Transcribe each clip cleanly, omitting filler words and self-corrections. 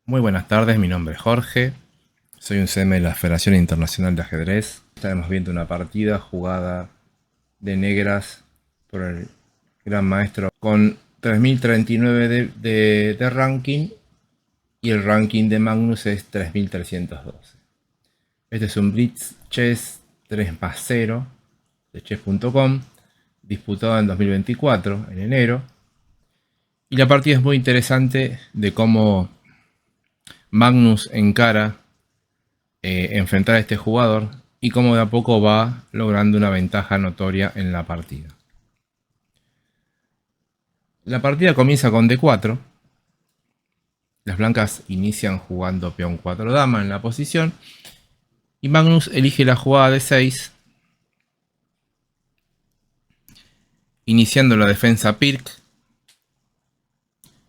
Muy buenas tardes, mi nombre es Jorge, soy un CM de la Federación Internacional de Ajedrez. Estaremos viendo una partida jugada de negras por el gran maestro con 3039 de ranking y el ranking de Magnus es 3312. Este es un Blitz Chess 3+0 de chess.com, disputado en 2024, en enero. Y la partida es muy interesante de cómo Magnus encara enfrentar a este jugador y cómo de a poco va logrando una ventaja notoria en la partida. La partida comienza con D4. Las blancas inician jugando peón 4 dama en la posición y Magnus elige la jugada de 6, iniciando la defensa Pirc,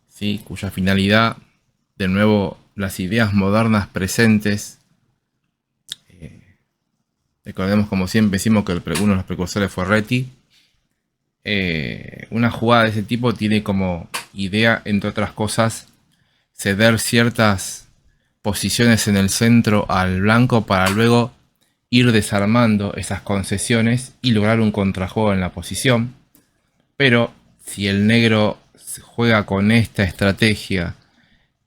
¿sí? Cuya finalidad, de nuevo, las ideas modernas presentes. Recordemos, como siempre decimos, que uno de los precursores fue Reti. Una jugada de ese tipo tiene como idea, entre otras cosas, ceder ciertas posiciones en el centro al blanco para luego ir desarmando esas concesiones y lograr un contrajuego en la posición. Pero si el negro juega con esta estrategia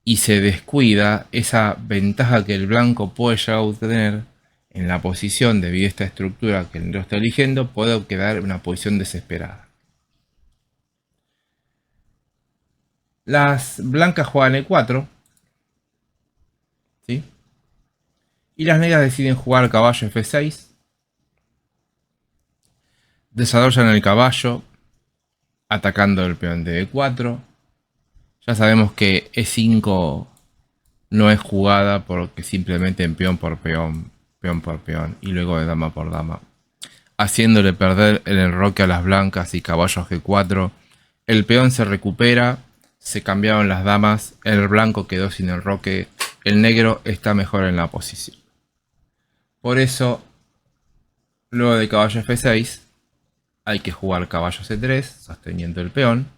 y se descuida, esa ventaja que el blanco puede llegar a obtener en la posición debido a esta estructura que el negro está eligiendo, puede quedar en una posición desesperada. Las blancas juegan E4, ¿sí? Y las negras deciden jugar caballo F6. Desarrollan el caballo atacando el peón de E4. Ya sabemos que E5 no es jugada porque simplemente en peón por peón y luego de dama por dama, haciéndole perder el enroque a las blancas y caballo G4. El peón se recupera, se cambiaron las damas, el blanco quedó sin enroque, el negro está mejor en la posición. Por eso, luego de caballo F6, hay que jugar caballo C3, sosteniendo el peón.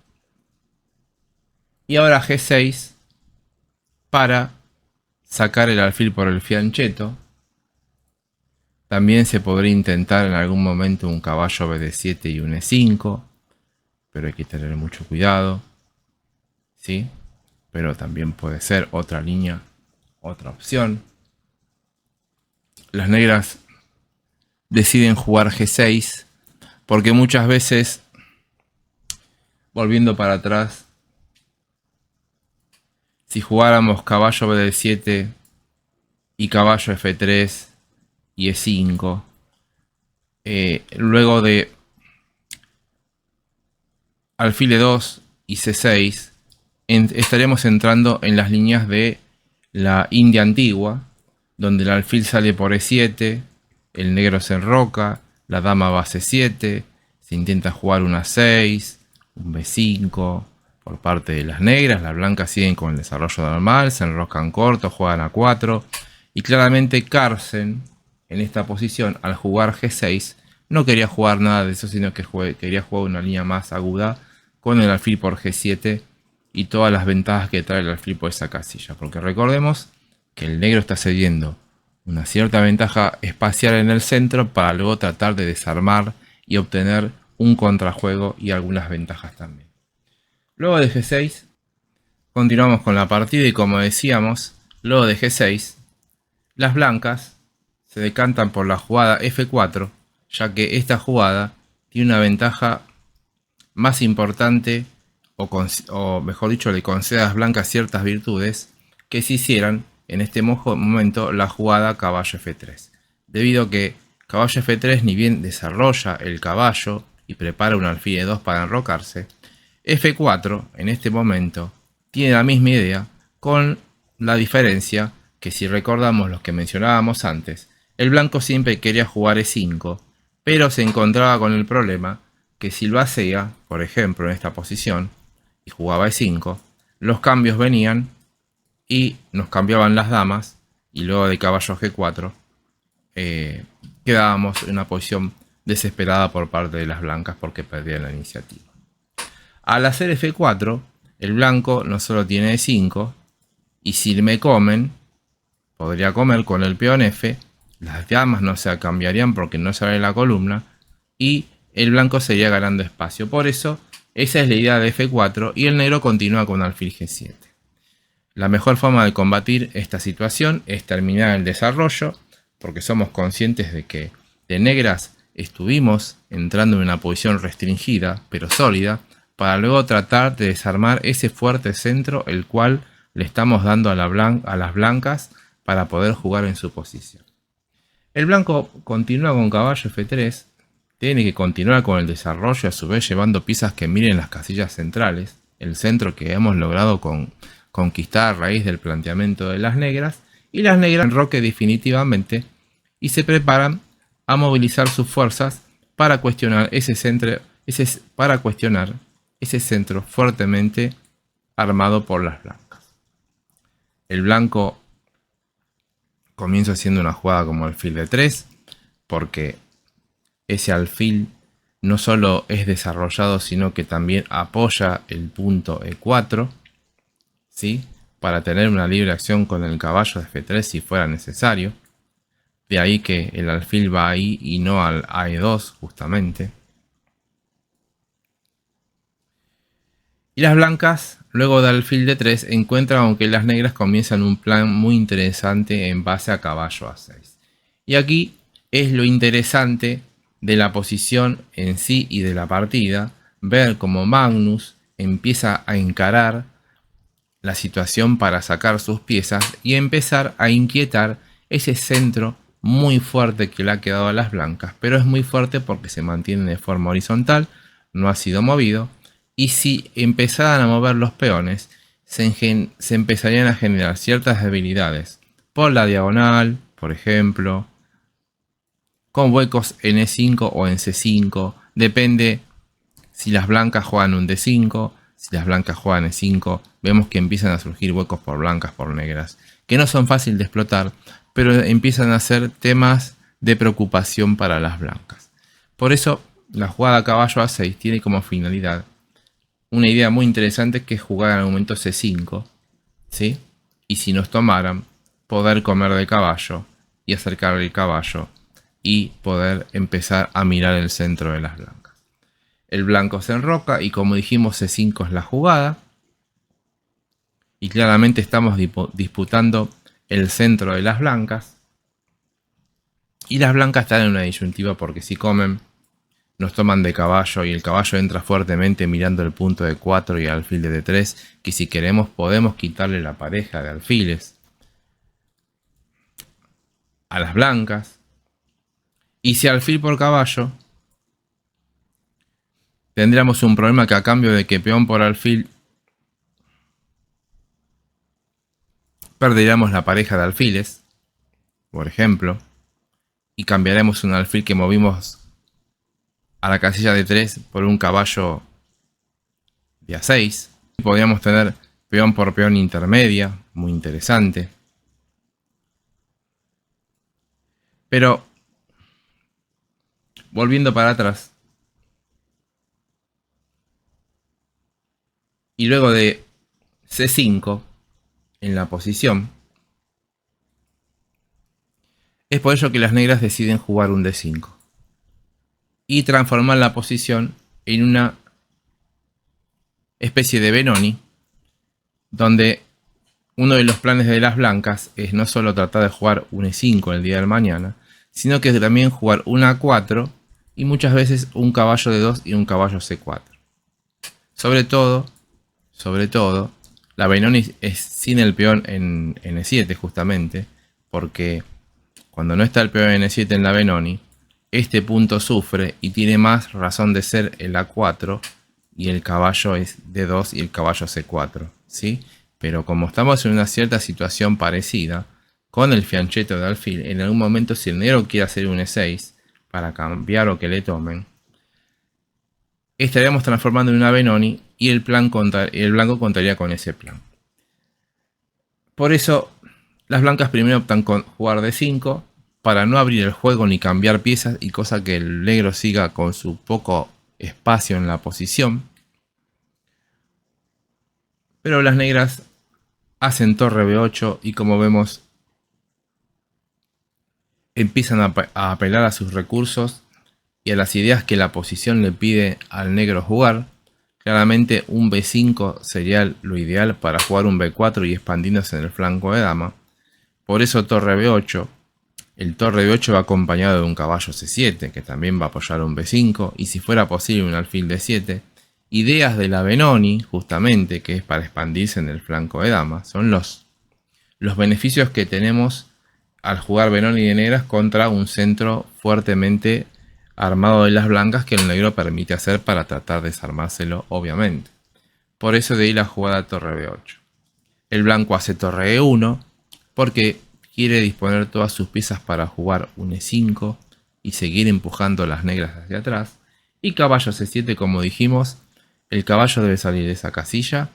Y ahora G6 para sacar el alfil por el fianchetto. También se podría intentar en algún momento un caballo BD7 y un E5, pero hay que tener mucho cuidado, ¿sí? Pero también puede ser otra línea, otra opción. Las negras deciden jugar G6 porque muchas veces, volviendo para atrás, si jugáramos caballo BD7 y caballo F3 y E5, luego de alfil E2 y C6, estaremos entrando en las líneas de la India antigua, donde el alfil sale por E7, el negro se enroca, la dama va a C7, se intenta jugar una 6, un B5 por parte de las negras, las blancas siguen con el desarrollo normal, se enroscan corto, juegan a 4, y claramente Carlsen en esta posición al jugar G6 no quería jugar nada de eso, sino que quería jugar una línea más aguda con el alfil por G7 y todas las ventajas que trae el alfil por esa casilla, porque recordemos que el negro está cediendo una cierta ventaja espacial en el centro para luego tratar de desarmar y obtener un contrajuego y algunas ventajas también. Luego de G6 continuamos con la partida y, como decíamos, luego de G6 las blancas se decantan por la jugada F4, ya que esta jugada tiene una ventaja más importante, o mejor dicho, le concede a las blancas ciertas virtudes que si hicieran en este momento la jugada caballo F3, debido a que caballo F3 ni bien desarrolla el caballo y prepara un alfil E2 para enrocarse, F4 en este momento tiene la misma idea, con la diferencia que, si recordamos los que mencionábamos antes, el blanco siempre quería jugar E5, pero se encontraba con el problema que si lo hacía, por ejemplo en esta posición, y jugaba E5, los cambios venían y nos cambiaban las damas, y luego de caballo G4 quedábamos en una posición desesperada por parte de las blancas porque perdían la iniciativa. Al hacer F4, el blanco no solo tiene E5, Y si me comen, podría comer con el peón F, las damas no se cambiarían porque no se abre la columna y el blanco seguiría ganando espacio. Por eso, esa es la idea de F4 y el negro continúa con alfil G7. La mejor forma de combatir esta situación es terminar el desarrollo, porque somos conscientes de que de negras estuvimos entrando en una posición restringida, pero sólida, para luego tratar de desarmar ese fuerte centro el cual le estamos dando a las blancas para poder jugar en su posición. El blanco continúa con caballo F3, tiene que continuar con el desarrollo, a su vez llevando piezas que miren las casillas centrales, el centro que hemos logrado conquistar a raíz del planteamiento de las negras, y las negras enroque definitivamente y se preparan a movilizar sus fuerzas para cuestionar ese centro fuertemente armado por las blancas. El blanco comienza haciendo una jugada como alfil de 3, porque ese alfil no solo es desarrollado, sino que también apoya el punto E4, ¿sí? Para tener una libre acción con el caballo de F3 si fuera necesario. De ahí que el alfil va ahí y no al AE2 justamente. Y las blancas, luego de alfil de 3, encuentran aunque las negras comienzan un plan muy interesante en base a caballo A6. Y aquí es lo interesante de la posición en sí y de la partida, ver cómo Magnus empieza a encarar la situación para sacar sus piezas y empezar a inquietar ese centro muy fuerte que le ha quedado a las blancas, pero es muy fuerte porque se mantiene de forma horizontal, no ha sido movido, y si empezaran a mover los peones, se empezarían a generar ciertas debilidades por la diagonal, por ejemplo, con huecos en E5 o en C5, depende si las blancas juegan un D5, si las blancas juegan E5, vemos que empiezan a surgir huecos por blancas, por negras, que no son fáciles de explotar, pero empiezan a ser temas de preocupación para las blancas. Por eso, la jugada caballo A6 tiene como finalidad una idea muy interesante que es jugar al momento C5, ¿sí? Y si nos tomaran, poder comer de caballo y acercar el caballo y poder empezar a mirar el centro de las blancas. El blanco se enroca y como dijimos C5 es la jugada. Y claramente estamos disputando el centro de las blancas. Y las blancas están en una disyuntiva porque si comen nos toman de caballo y el caballo entra fuertemente mirando el punto de 4 y el alfil de D3, que si queremos podemos quitarle la pareja de alfiles a las blancas. Y si alfil por caballo, tendríamos un problema que a cambio de que peón por alfil perderíamos la pareja de alfiles, por ejemplo, y cambiaremos un alfil que movimos a la casilla de 3 por un caballo de A6. Podríamos tener peón por peón intermedia, muy interesante. Pero, volviendo para atrás, y luego de C5 en la posición, es por ello que las negras deciden jugar un D5 y transformar la posición en una especie de Benoni, donde uno de los planes de las blancas es no solo tratar de jugar un E5 el día de mañana, sino que también jugar un A4 y muchas veces un caballo de 2 y un caballo C4. Sobre todo, la Benoni es sin el peón en E7 justamente, porque cuando no está el peón en E7 en la Benoni, este punto sufre y tiene más razón de ser el A4 y el caballo es D2 y el caballo C4, ¿sí? Pero como estamos en una cierta situación parecida, con el fianchetto de alfil, en algún momento si el negro quiere hacer un E6 para cambiar o que le tomen, estaríamos transformando en una Benoni y el blanco contaría con ese plan. Por eso, las blancas primero optan con jugar D5 para no abrir el juego ni cambiar piezas y cosa que el negro siga con su poco espacio en la posición. Pero las negras hacen torre B8 y como vemos empiezan a apelar a sus recursos y a las ideas que la posición le pide al negro jugar. Claramente un B5 sería lo ideal para jugar un B4 y expandiéndose en el flanco de dama. Por eso torre B8. El torre B8 va acompañado de un caballo C7 que también va a apoyar un B5 y si fuera posible un alfil D7. Ideas de la Benoni, justamente, que es para expandirse en el flanco de dama, son los beneficios que tenemos al jugar Benoni de negras contra un centro fuertemente armado de las blancas que el negro permite hacer para tratar de desarmárselo, obviamente. Por eso de ahí la jugada torre B8. El blanco hace torre E1 porque quiere disponer todas sus piezas para jugar un E5 y seguir empujando las negras hacia atrás. Y caballo C7, como dijimos, el caballo debe salir de esa casilla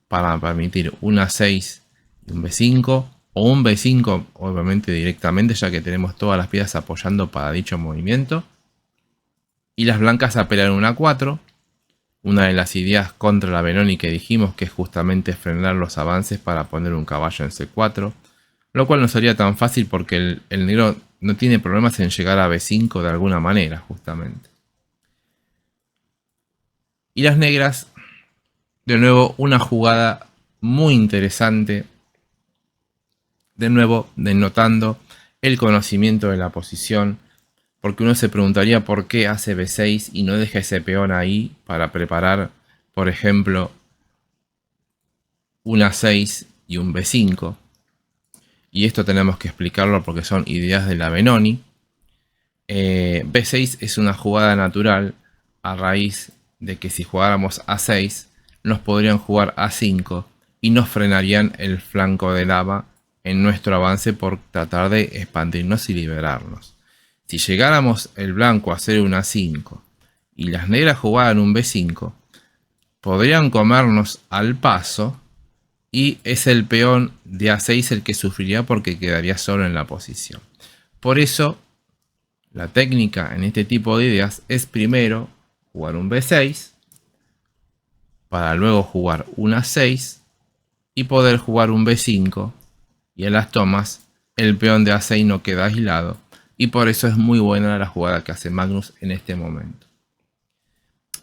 para permitir un A6 y un B5 o un B5 obviamente directamente, ya que tenemos todas las piezas apoyando para dicho movimiento. Y las blancas apelan un A4, una de las ideas contra la Benoni que dijimos, que es justamente frenar los avances para poner un caballo en C4, lo cual no sería tan fácil porque el negro no tiene problemas en llegar a B5 de alguna manera, justamente. Y las negras, de nuevo, una jugada muy interesante, de nuevo denotando el conocimiento de la posición, porque uno se preguntaría por qué hace B6 y no deja ese peón ahí para preparar, por ejemplo, un A6 y un B5. Y esto tenemos que explicarlo porque son ideas de la Benoni. B6 es una jugada natural a raíz de que si jugáramos A6 nos podrían jugar A5 y nos frenarían el flanco de lava en nuestro avance por tratar de expandirnos y liberarnos. Si llegáramos el blanco a hacer un A5 y las negras jugaran un B5, podrían comernos al paso y es el peón de A6 el que sufriría porque quedaría solo en la posición. Por eso la técnica en este tipo de ideas es primero jugar un B6 para luego jugar un A6 y poder jugar un B5 y en las tomas el peón de A6 no queda aislado y por eso es muy buena la jugada que hace Magnus en este momento.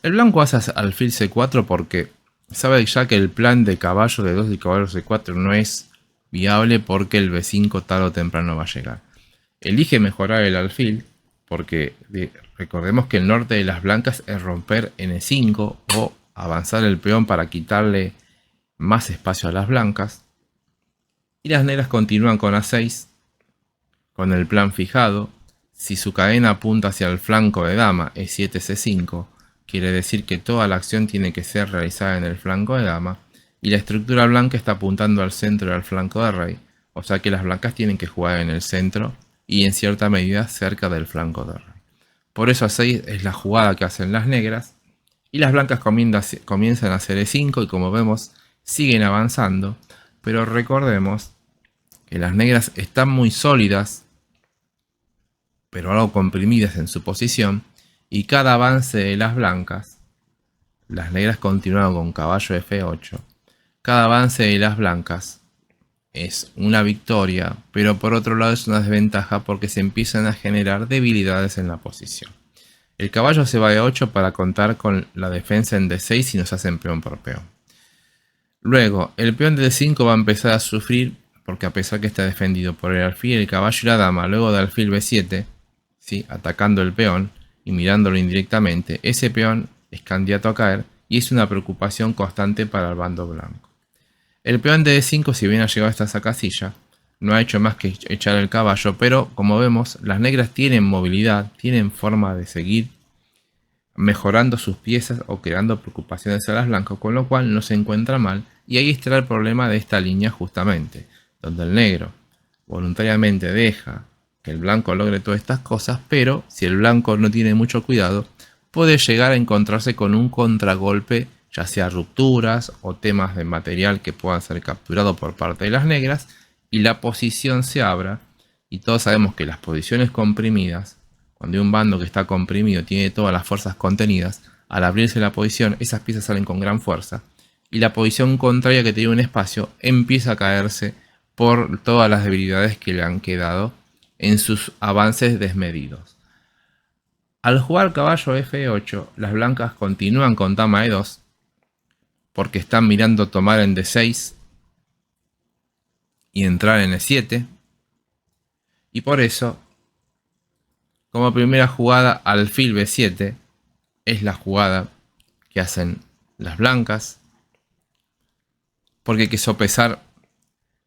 El blanco hace alfil C4 porque sabe ya que el plan de caballo de 2 y caballo C4 no es viable porque el B5 tarde o temprano va a llegar. Elige mejorar el alfil porque recordemos que el norte de las blancas es romper en E5 o avanzar el peón para quitarle más espacio a las blancas. Y las negras continúan con A6 con el plan fijado. Si su cadena apunta hacia el flanco de dama E7 C5, quiere decir que toda la acción tiene que ser realizada en el flanco de dama y la estructura blanca está apuntando al centro y al flanco de rey, o sea que las blancas tienen que jugar en el centro y en cierta medida cerca del flanco de rey. Por eso A6 es la jugada que hacen las negras y las blancas comienzan a hacer E5 y como vemos siguen avanzando, pero recordemos que las negras están muy sólidas pero algo comprimidas en su posición y cada avance de las blancas, las negras continúan con caballo F8, cada avance de las blancas es una victoria, pero por otro lado es una desventaja porque se empiezan a generar debilidades en la posición. El caballo se va de 8 para contar con la defensa en D6 y nos hacen peón por peón. Luego, el peón de D5 va a empezar a sufrir porque a pesar que está defendido por el alfil, el caballo y la dama, luego de alfil B7, ¿sí?, atacando el peón y mirándolo indirectamente, ese peón es candidato a caer y es una preocupación constante para el bando blanco. El peón de D5, si bien ha llegado hasta esa casilla, no ha hecho más que echar el caballo, pero como vemos, las negras tienen movilidad, tienen forma de seguir mejorando sus piezas o creando preocupaciones a las blancas, con lo cual no se encuentra mal, y ahí está el problema de esta línea justamente, donde el negro voluntariamente deja que el blanco logre todas estas cosas, pero si el blanco no tiene mucho cuidado, puede llegar a encontrarse con un contragolpe, ya sea rupturas o temas de material que puedan ser capturados por parte de las negras, y la posición se abra, y todos sabemos que las posiciones comprimidas, cuando un bando que está comprimido tiene todas las fuerzas contenidas, al abrirse la posición, esas piezas salen con gran fuerza, y la posición contraria que tenía un espacio empieza a caerse por todas las debilidades que le han quedado en sus avances desmedidos. Al jugar caballo F8, las blancas continúan con dama E2 porque están mirando tomar en D6 y entrar en E7, y por eso, como primera jugada, alfil B7 es la jugada que hacen las blancas, porque hay que sopesar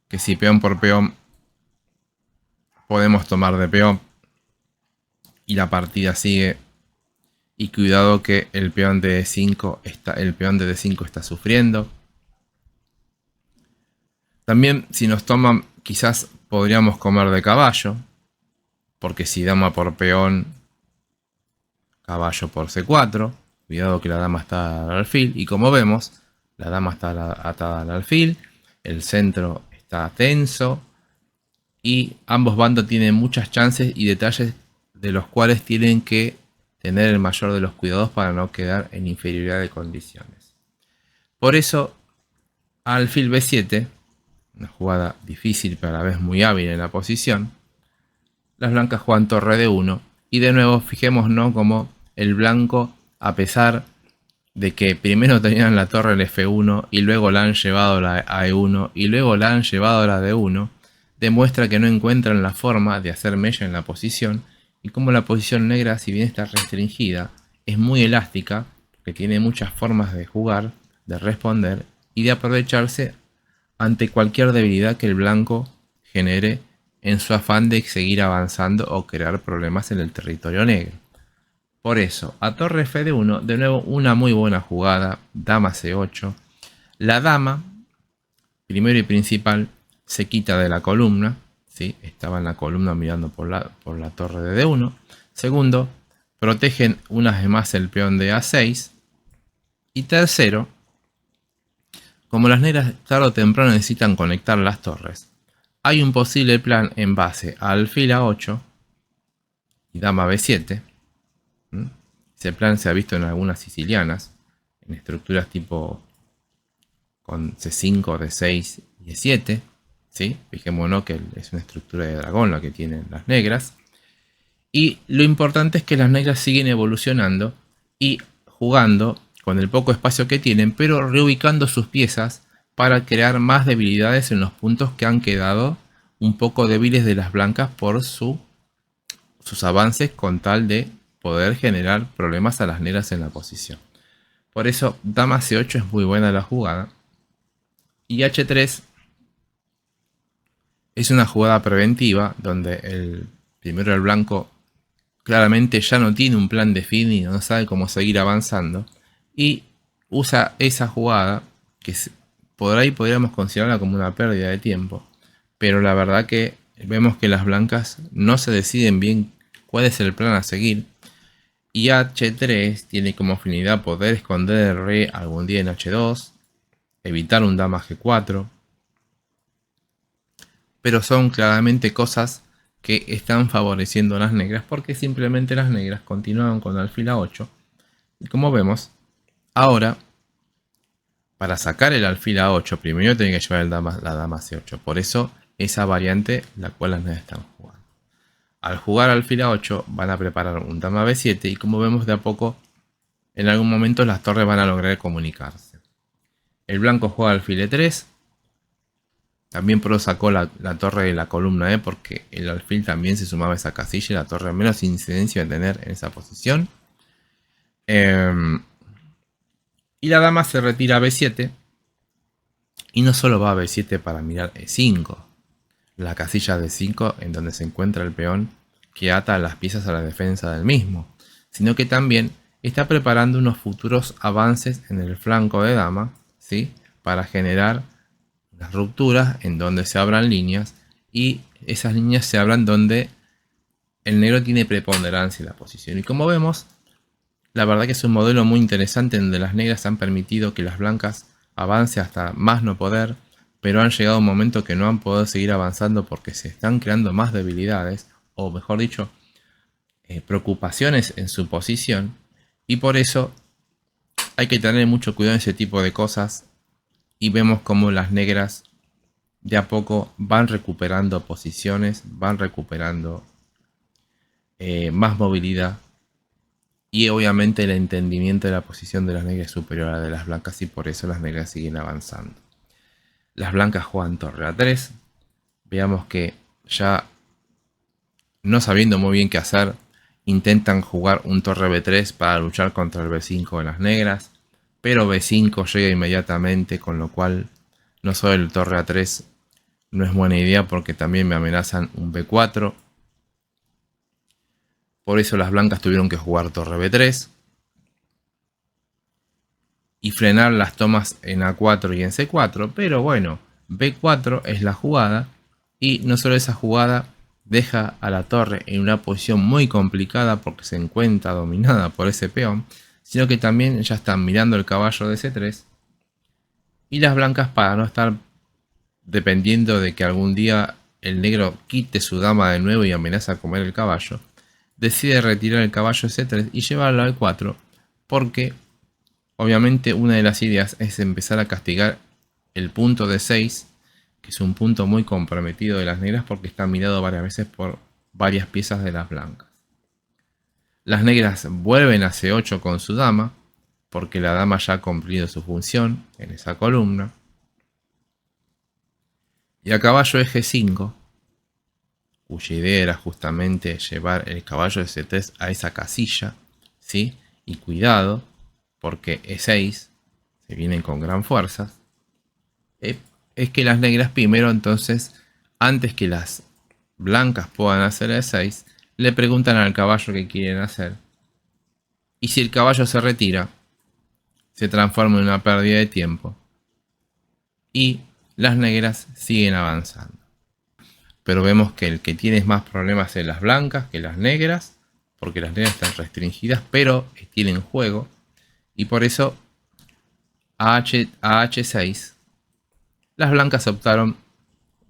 que si peón por peón podemos tomar de peón y la partida sigue, y cuidado que el peón de D5 está sufriendo. También si nos toman, quizás podríamos comer de caballo, porque si dama por peón, caballo por C4, cuidado que la dama está al alfil, y como vemos, la dama está atada al alfil, el centro está tenso, y ambos bandos tienen muchas chances y detalles de los cuales tienen que tener el mayor de los cuidados para no quedar en inferioridad de condiciones. Por eso, alfil B7, una jugada difícil pero a la vez muy hábil en la posición, las blancas juegan torre D1, y de nuevo fijémonos como el blanco, a pesar de que primero tenían la torre el F1 y luego la han llevado a E1 y luego la han llevado a la D1, demuestra que no encuentran la forma de hacer mella en la posición, y como la posición negra, si bien está restringida, es muy elástica, que tiene muchas formas de jugar, de responder y de aprovecharse ante cualquier debilidad que el blanco genere en su afán de seguir avanzando o crear problemas en el territorio negro. Por eso, a torre F1, de nuevo una muy buena jugada, dama C8. La dama, primero y principal, se quita de la columna, ¿sí? Estaba en la columna mirando por la torre de D1. Segundo, protegen una vez más el peón de A6. Y tercero, como las negras tarde o temprano necesitan conectar las torres, hay un posible plan en base a alfil A8 y dama B7. Ese plan se ha visto en algunas sicilianas, en estructuras tipo con C5, D6 y E7. ¿Sí? Fijémonos que es una estructura de dragón la que tienen las negras. Y lo importante es que las negras siguen evolucionando y jugando con el poco espacio que tienen, pero reubicando sus piezas para crear más debilidades en los puntos que han quedado un poco débiles de las blancas por sus avances, con tal de poder generar problemas a las negras en la posición. Por eso dama C8 es muy buena la jugada. Y H3 es una jugada preventiva donde primero el blanco claramente ya no tiene un plan definido, no sabe cómo seguir avanzando, y usa esa jugada que por ahí podríamos considerarla como una pérdida de tiempo, pero la verdad que vemos que las blancas no se deciden bien cuál es el plan a seguir, y H3 tiene como finalidad poder esconder el rey algún día en H2, evitar un dama G4, pero son claramente cosas que están favoreciendo a las negras, porque simplemente las negras continuaban con alfil A8, y como vemos, ahora para sacar el alfil A8 primero tiene que llevar la dama C8, por eso esa variante la cual las negras están jugando. Al jugar alfil A8 van a preparar un dama B7, y como vemos, de a poco en algún momento las torres van a lograr comunicarse. El blanco juega alfil E3. También Pro sacó la torre de la columna E, porque el alfil también se sumaba a esa casilla y la torre menos incidencia de tener en esa posición. Y la dama se retira a B7. Y no solo va a B7 para mirar E5, la casilla de 5 en donde se encuentra el peón que ata las piezas a la defensa del mismo, sino que también está preparando unos futuros avances en el flanco de dama, ¿sí? Para generar las rupturas en donde se abran líneas, y esas líneas se abran donde el negro tiene preponderancia en la posición. Y como vemos, la verdad que es un modelo muy interesante donde las negras han permitido que las blancas avance hasta más no poder, pero han llegado a un momento que no han podido seguir avanzando porque se están creando más debilidades, o mejor dicho, preocupaciones en su posición, y por eso hay que tener mucho cuidado en ese tipo de cosas. y vemos como las negras de a poco van recuperando posiciones, van recuperando más movilidad, y obviamente el entendimiento de la posición de las negras es superior a la de las blancas, y por eso las negras siguen avanzando. Las blancas juegan torre a3. Veamos que ya no sabiendo muy bien qué hacer, intentan jugar un torre b3 para luchar contra el b5 de las negras, pero b5 llega inmediatamente, con lo cual no solo el torre a3 no es buena idea, porque también me amenazan un b4. Por eso las blancas tuvieron que jugar torre b3 y frenar las tomas en a4 y en c4, pero bueno, b4 es la jugada, y no solo esa jugada deja a la torre en una posición muy complicada porque se encuentra dominada por ese peón, sino que también ya están mirando el caballo de c3, y las blancas, para no estar dependiendo de que algún día el negro quite su dama de nuevo y amenaza a comer el caballo, decide retirar el caballo de c3 y llevarlo al 4, porque obviamente una de las ideas es empezar a castigar el punto de 6, que es un punto muy comprometido de las negras porque está mirado varias veces por varias piezas de las blancas. Las negras vuelven a c8 con su dama, porque la dama ya ha cumplido su función en esa columna. Y a caballo eje 5, cuya idea era justamente llevar el caballo de c3 a esa casilla, ¿sí? Y cuidado, porque e6 se vienen con gran fuerza. Es que las negras primero, entonces, antes que las blancas puedan hacer e6, le preguntan al caballo qué quieren hacer. Y si el caballo se retira, se transforma en una pérdida de tiempo. Y las negras siguen avanzando. Pero vemos que el que tiene más problemas es las blancas que las negras, porque las negras están restringidas, pero tienen juego. Y por eso a h6 las blancas optaron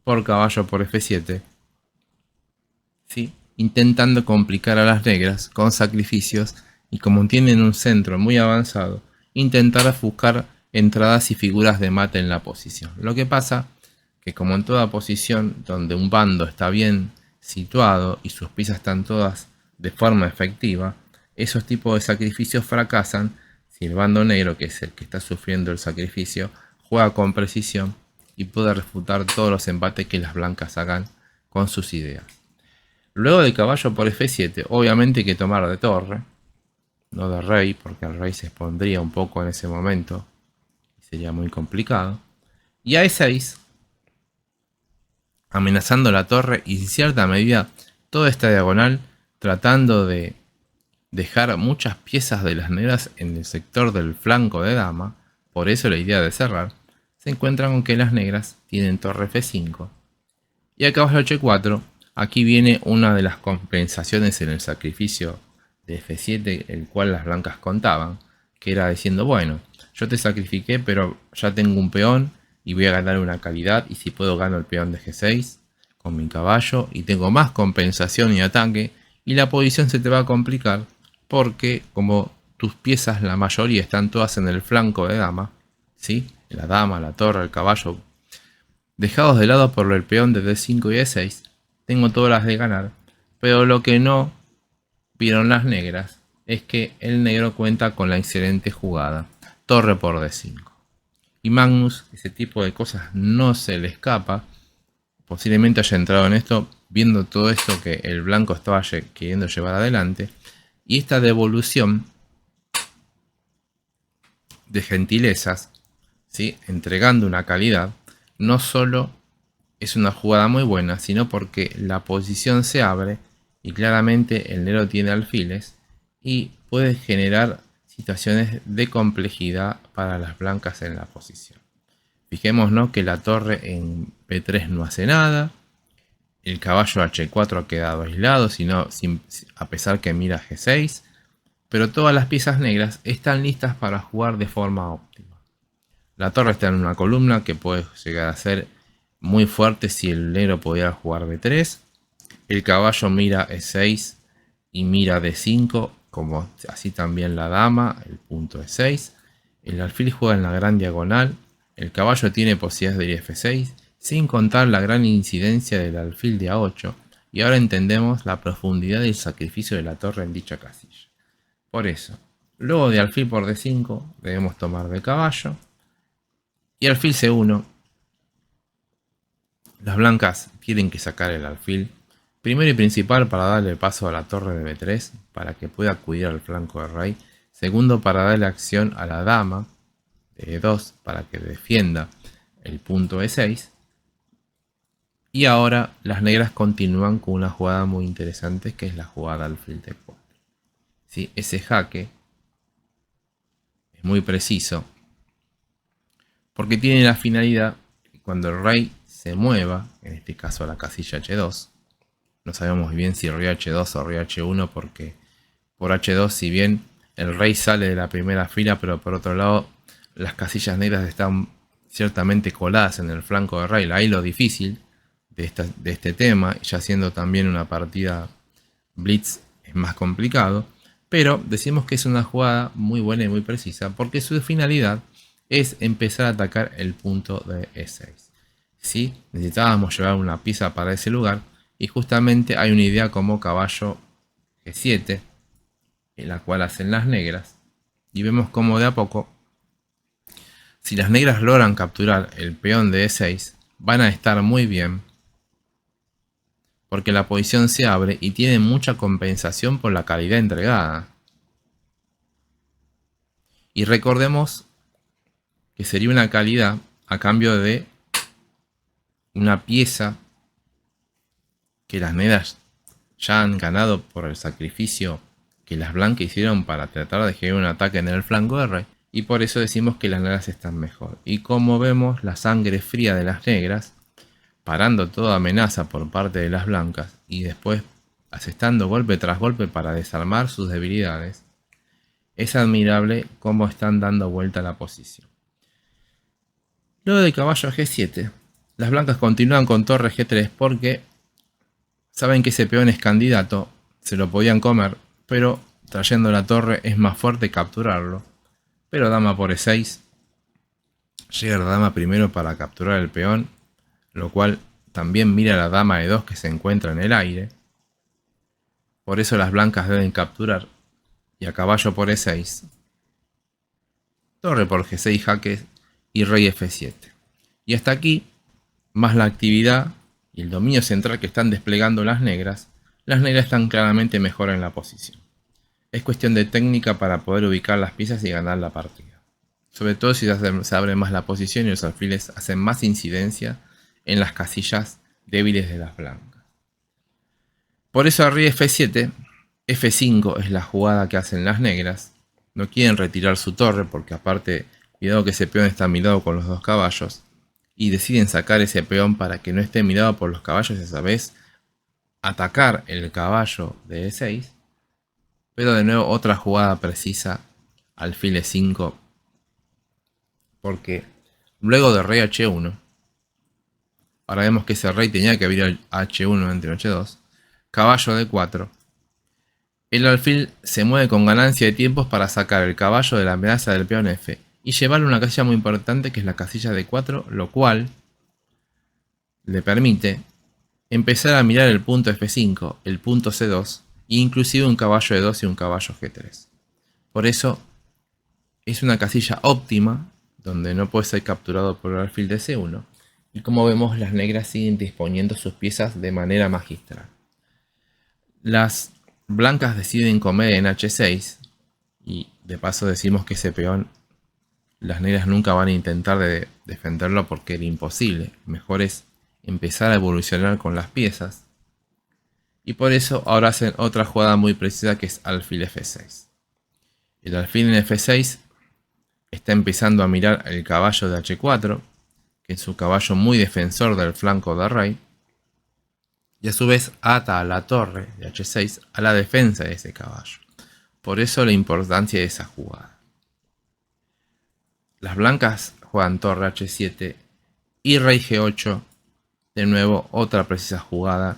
por caballo por f7, ¿sí? Intentando complicar a las negras con sacrificios, y como tienen un centro muy avanzado, intentar buscar entradas y figuras de mate en la posición. Lo que pasa que, como en toda posición donde un bando está bien situado y sus piezas están todas de forma efectiva, esos tipos de sacrificios fracasan si el bando negro, que es el que está sufriendo el sacrificio, juega con precisión y puede refutar todos los embates que las blancas hagan con sus ideas. Luego de caballo por f7, obviamente hay que tomar de torre, no de rey, porque el rey se expondría un poco en ese momento y sería muy complicado. Y a e6, amenazando la torre y en cierta medida toda esta diagonal, tratando de dejar muchas piezas de las negras en el sector del flanco de dama. Por eso la idea de cerrar. Se encuentran con que las negras tienen torre f5 y a caballo h4. Aquí viene una de las compensaciones en el sacrificio de f7, el cual las blancas contaban, que era diciendo: bueno, yo te sacrifiqué, pero ya tengo un peón y voy a ganar una calidad, y si puedo gano el peón de g6 con mi caballo y tengo más compensación y ataque, y la posición se te va a complicar porque como tus piezas, la mayoría están todas en el flanco de dama, ¿sí? La dama, la torre, el caballo, dejados de lado por el peón de d5 y e6, tengo todas las de ganar. Pero lo que no vieron las negras es que el negro cuenta con la excelente jugada torre por d5. Y Magnus, ese tipo de cosas no se le escapa. Posiblemente haya entrado en esto viendo todo esto que el blanco estaba queriendo llevar adelante. Y esta devolución de gentilezas, ¿sí? Entregando una calidad, no solo es una jugada muy buena, sino porque la posición se abre y claramente el negro tiene alfiles y puede generar situaciones de complejidad para las blancas en la posición. Fijémonos que la torre en b3 no hace nada, el caballo h4 ha quedado aislado, a pesar que mira g6, pero todas las piezas negras están listas para jugar de forma óptima. La torre está en una columna que puede llegar a ser muy fuerte si el negro pudiera jugar b3. El caballo mira e6 y mira d5, como así también la dama, el punto e6. El alfil juega en la gran diagonal El caballo tiene posibilidades de ir F6, sin contar la gran incidencia del alfil de A8, y ahora entendemos la profundidad del sacrificio de la torre en dicha casilla. Por eso, luego de alfil por D5 debemos tomar de caballo, y alfil C1. Las blancas tienen que sacar el alfil, primero y principal para darle paso a la torre de B3 para que pueda acudir al flanco del rey, segundo para darle acción a la dama de E2 para que defienda el punto E6. Y ahora las negras continúan con una jugada muy interesante, que es la jugada alfil D4. ¿Sí? Ese jaque es muy preciso porque tiene la finalidad que cuando el rey se mueva, en este caso a la casilla H2, no sabemos bien si rey H2 o rey H1, porque por H2, si bien el rey sale de la primera fila, pero por otro lado las casillas negras están ciertamente coladas en el flanco del rey. Ahí lo difícil de este tema, ya siendo también una partida blitz, es más complicado, pero decimos que es una jugada muy buena y muy precisa porque su finalidad es empezar a atacar el punto de E6. ¿Sí? Necesitábamos llevar una pieza para ese lugar y justamente hay una idea como caballo G7, en la cual hacen las negras, y vemos como de a poco, si las negras logran capturar el peón de E6, van a estar muy bien porque la posición se abre y tiene mucha compensación por la calidad entregada. Y recordemos que sería una calidad a cambio de una pieza que las negras ya han ganado por el sacrificio que las blancas hicieron para tratar de generar un ataque en el flanco del rey, y por eso decimos que las negras están mejor. Y como vemos, la sangre fría de las negras, parando toda amenaza por parte de las blancas y después asestando golpe tras golpe para desarmar sus debilidades, es admirable cómo están dando vuelta a la posición. Luego de caballo G7, las blancas continúan con torre G3 porque saben que ese peón es candidato, se lo podían comer, pero trayendo la torre es más fuerte capturarlo. Pero dama por E6, llega la dama primero para capturar el peón, lo cual también mira la dama E2 que se encuentra en el aire. Por eso las blancas deben capturar, y a caballo por E6, torre por G6 jaque y rey F7. Y hasta aquí, más la actividad y el dominio central que están desplegando las negras están claramente mejor en la posición. Es cuestión de técnica para poder ubicar las piezas y ganar la partida. Sobre todo si se abre más la posición y los alfiles hacen más incidencia en las casillas débiles de las blancas. Por eso a rey F7, F5 es la jugada que hacen las negras. No quieren retirar su torre porque aparte, cuidado que ese peón está mirado con los dos caballos. Y deciden sacar ese peón para que no esté mirado por los caballos y a esa vez atacar el caballo de E6. Pero de nuevo otra jugada precisa, alfil E5. Porque luego de rey H1, ahora vemos que ese rey tenía que ir al H1 entre H2, caballo D4. El alfil se mueve con ganancia de tiempos para sacar el caballo de la amenaza del peón F y llevarle una casilla muy importante que es la casilla D4, lo cual le permite empezar a mirar el punto F5, el punto C2 e inclusive un caballo E2 y un caballo G3. Por eso es una casilla óptima donde no puede ser capturado por el alfil de C1 y como vemos las negras siguen disponiendo sus piezas de manera magistral. Las blancas deciden comer en H6 y de paso decimos que ese peón las negras nunca van a intentar de defenderlo porque era imposible. Mejor es empezar a evolucionar con las piezas. Y por eso ahora hacen otra jugada muy precisa que es alfil F6. El alfil en F6 está empezando a mirar el caballo de H4, que es un caballo muy defensor del flanco de rey. Y a su vez ata a la torre de H6 a la defensa de ese caballo. Por eso la importancia de esa jugada. Las blancas juegan torre H7 y rey G8. De nuevo otra precisa jugada.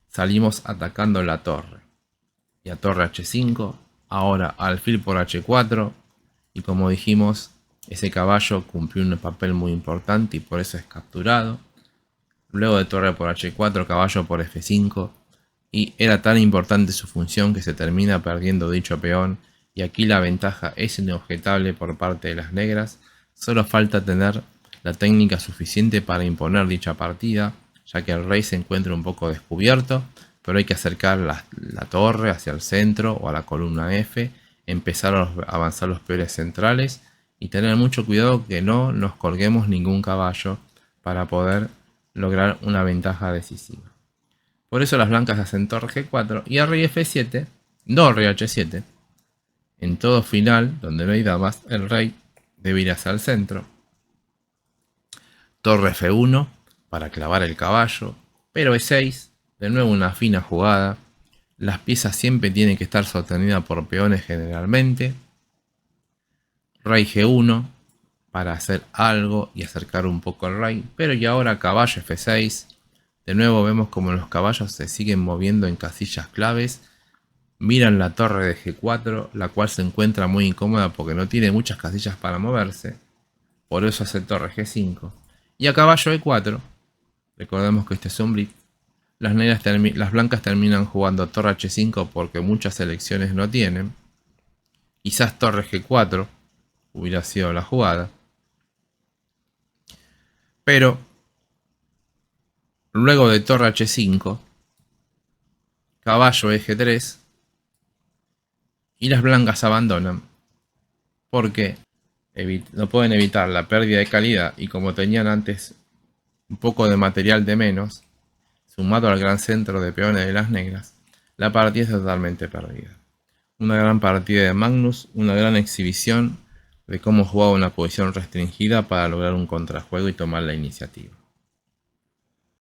Salimos atacando la torre. Y a torre H5. Ahora alfil por H4. Y como dijimos, Ese caballo cumplió un papel muy importante y por eso es capturado. Luego de torre por h4, caballo por f5. Y era tan importante su función que se termina perdiendo dicho peón. Y aquí la ventaja es inobjetable por parte de las negras. Solo falta tener la técnica suficiente para imponer dicha partida, ya que el rey se encuentra un poco descubierto. Pero hay que acercar la torre hacia el centro o a la columna F. Empezar a avanzar los peones centrales. Y tener mucho cuidado que no nos colguemos ningún caballo para poder lograr una ventaja decisiva. Por eso las blancas hacen torre G4 y a rey F7, no rey H7. En todo final, donde no hay damas, el rey debe ir hacia el centro. Torre F1 para clavar el caballo, pero E6, de nuevo una fina jugada. Las piezas siempre tienen que estar sostenidas por peones generalmente. Rey G1 para hacer algo y acercar un poco al rey, pero y ahora caballo F6. De nuevo vemos como los caballos se siguen moviendo en casillas claves. Miran la torre de G4, la cual se encuentra muy incómoda porque no tiene muchas casillas para moverse. Por eso hace torre G5. Y a caballo E4, recordemos que este es un blitz. Las blancas terminan jugando torre H5 porque muchas selecciones no tienen. Quizás torre G4 hubiera sido la jugada. Pero luego de torre H5, caballo G3 y las blancas abandonan porque no pueden evitar la pérdida de calidad y como tenían antes un poco de material de menos, sumado al gran centro de peones de las negras, la partida es totalmente perdida. Una gran partida de Magnus, una gran exhibición de cómo jugaba una posición restringida para lograr un contrajuego y tomar la iniciativa.